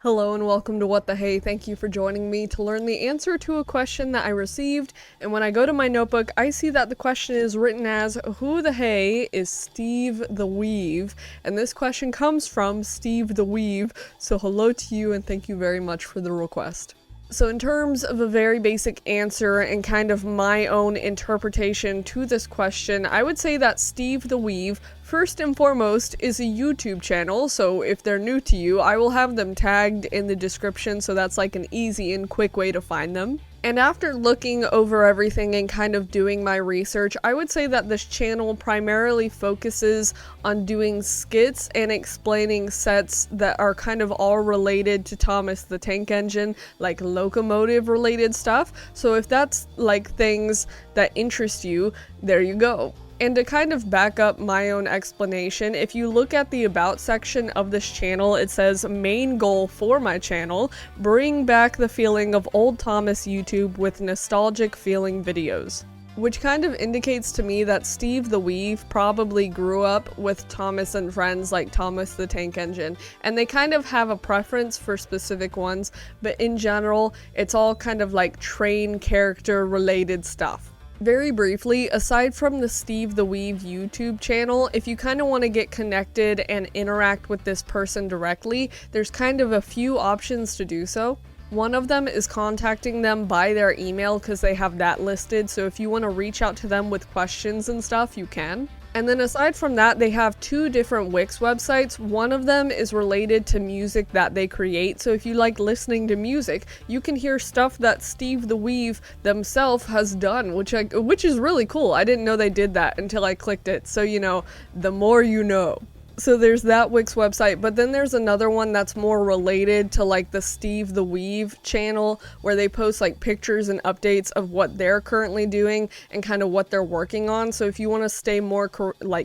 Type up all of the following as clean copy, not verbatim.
Hello and welcome to What the Hey. Thank you for joining me to learn the answer to a question that I received. And when I go to my notebook, I see that the question is written as, who the hey is SteveTheWeave? And this question comes from SteveTheWeave. So hello to you and thank you very much for the request. So in terms of a very basic answer and kind of my own interpretation to this question, I would say that SteveTheWeave, first and foremost, is a YouTube channel, so if they're new to you, I will have them tagged in the description, so that's like an easy and quick way to find them. And after looking over everything and kind of doing my research, I would say that this channel primarily focuses on doing skits and explaining sets that are kind of all related to Thomas the Tank Engine, like locomotive related stuff. So if that's like things that interest you, there you go. And to kind of back up my own explanation, if you look at the About section of this channel, it says, main goal for my channel, bring back the feeling of old Thomas YouTube with nostalgic feeling videos. Which kind of indicates to me that SteveTheWeave probably grew up with Thomas and friends like Thomas the Tank Engine, and they kind of have a preference for specific ones, but in general, it's all kind of like train character related stuff. Very briefly, aside from the SteveTheWeave YouTube channel, if you kind of want to get connected and interact with this person directly, there's kind of a few options to do so. One of them is contacting them by their email because they have that listed, so if you want to reach out to them with questions and stuff, you can. And then aside from that, they have two different Wix websites. One of them is related to music that they create, so if you like listening to music, you can hear stuff that SteveTheWeave themselves has done, which is really cool. I didn't know they did that until I clicked it, so you know, the more you know. So there's that Wix website, but then there's another one that's more related to like the SteveTheWeave channel, where they post like pictures and updates of what they're currently doing and kind of what they're working on. So if you want to stay more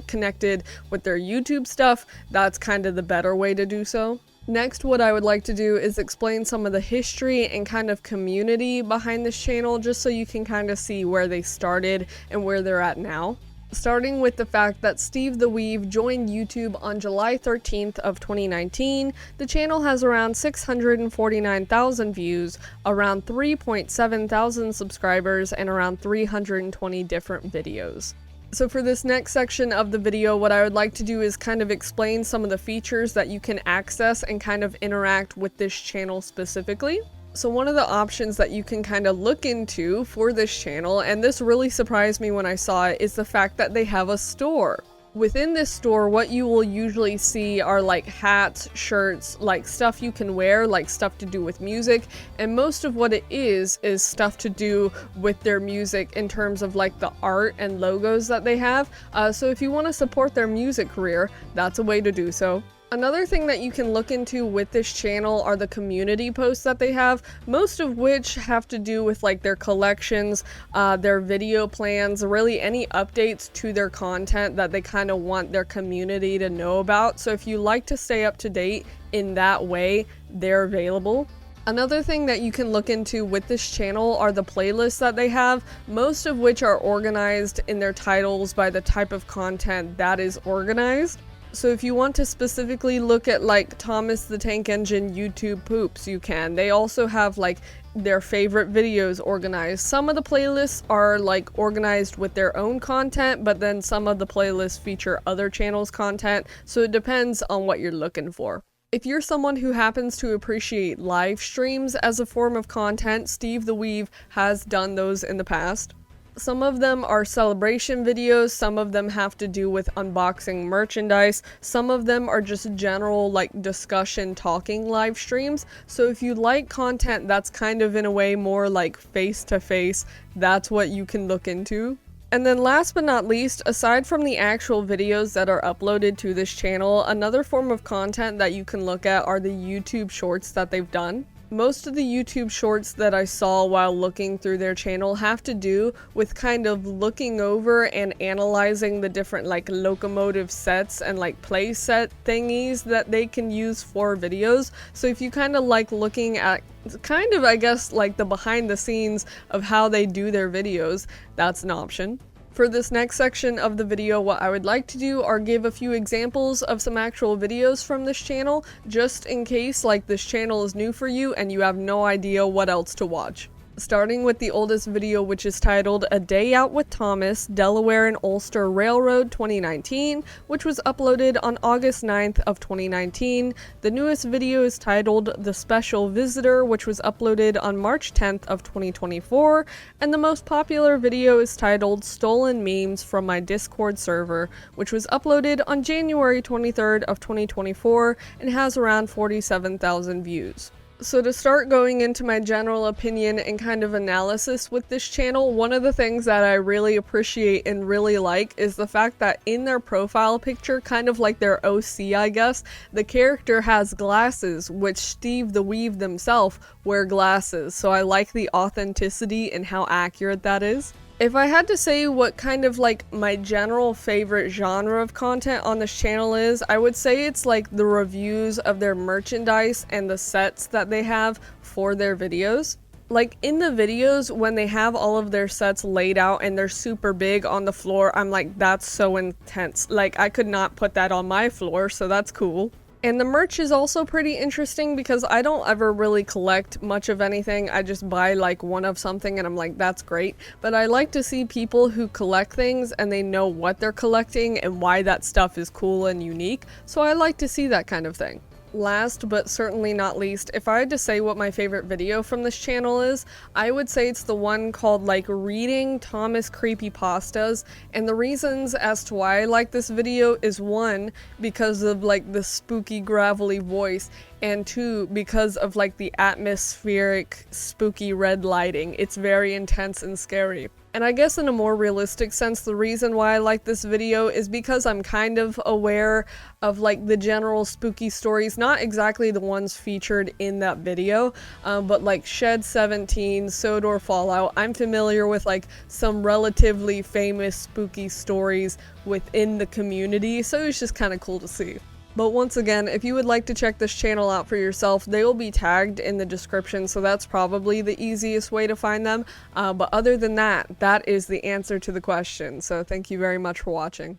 connected with their YouTube stuff, that's kind of the better way to do so. Next, what I would like to do is explain some of the history and kind of community behind this channel, just so you can kind of see where they started and where they're at now. Starting with the fact that SteveTheWeave joined YouTube on July 13th of 2019, the channel has around 649,000 views, around 3.7 thousand subscribers, and around 320 different videos. So for this next section of the video, what I would like to do is kind of explain some of the features that you can access and kind of interact with this channel specifically. So one of the options that you can kind of look into for this channel, and this really surprised me when I saw it, is the fact that they have a store. Within this store, what you will usually see are like hats, shirts, like stuff you can wear, like stuff to do with music, and most of what it is stuff to do with their music in terms of like the art and logos that they have. So if you want to support their music career, that's a way to do so. Another thing that you can look into with this channel are the community posts that they have, most of which have to do with like their collections, their video plans, really any updates to their content that they kind of want their community to know about. So if you like to stay up to date in that way, they're available. Another thing that you can look into with this channel are the playlists that they have, most of which are organized in their titles by the type of content that is organized. So if you want to specifically look at like Thomas the Tank Engine YouTube poops, you can. They also have like their favorite videos organized. Some of the playlists are like organized with their own content, but then some of the playlists feature other channels' content, so it depends on what you're looking for. If you're someone who happens to appreciate live streams as a form of content, SteveTheWeave has done those in the past. Some of them are celebration videos, some of them have to do with unboxing merchandise, some of them are just general like discussion talking live streams. So if you like content that's kind of in a way more like face to face, that's what you can look into. And then last but not least, aside from the actual videos that are uploaded to this channel, another form of content that you can look at are the YouTube shorts that they've done. Most of the YouTube shorts that I saw while looking through their channel have to do with kind of looking over and analyzing the different like locomotive sets and like play set thingies that they can use for videos. So if you kind of like looking at kind of, I guess, like the behind the scenes of how they do their videos, that's an option. For this next section of the video, what I would like to do are give a few examples of some actual videos from this channel, just in case like this channel is new for you and you have no idea what else to watch. Starting with the oldest video, which is titled A Day Out with Thomas, Delaware and Ulster Railroad 2019, which was uploaded on August 9th of 2019. The newest video is titled The Special Visitor, which was uploaded on March 10th of 2024, and the most popular video is titled Stolen Memes from My Discord server, which was uploaded on January 23rd of 2024 and has around 47,000 views. So to start going into my general opinion and kind of analysis with this channel, one of the things that I really appreciate and really like is the fact that in their profile picture, kind of like their OC I guess, the character has glasses, which SteveTheWeave themselves wear glasses, so I like the authenticity and how accurate that is. If I had to say what kind of like my general favorite genre of content on this channel is, I would say it's like the reviews of their merchandise and the sets that they have for their videos. Like in the videos when they have all of their sets laid out and they're super big on the floor, I'm like, that's so intense. Like I could not put that on my floor, so that's cool. And the merch is also pretty interesting because I don't ever really collect much of anything. I just buy like one of something and I'm like, that's great. But I like to see people who collect things and they know what they're collecting and why that stuff is cool and unique. So I like to see that kind of thing. Last but certainly not least, if I had to say what my favorite video from this channel is, I would say it's the one called like Reading Thomas Creepypastas, and the reasons as to why I like this video is one, because of like the spooky gravelly voice, and two, because of like the atmospheric spooky red lighting. It's very intense and scary. And I guess in a more realistic sense, the reason why I like this video is because I'm kind of aware of like the general spooky stories, not exactly the ones featured in that video, but like Shed 17, Sodor Fallout. I'm familiar with like some relatively famous spooky stories within the community, so it's just kind of cool to see. But once again, if you would like to check this channel out for yourself, they will be tagged in the description, so that's probably the easiest way to find them. But other than that, that is the answer to the question. So thank you very much for watching.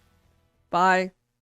Bye.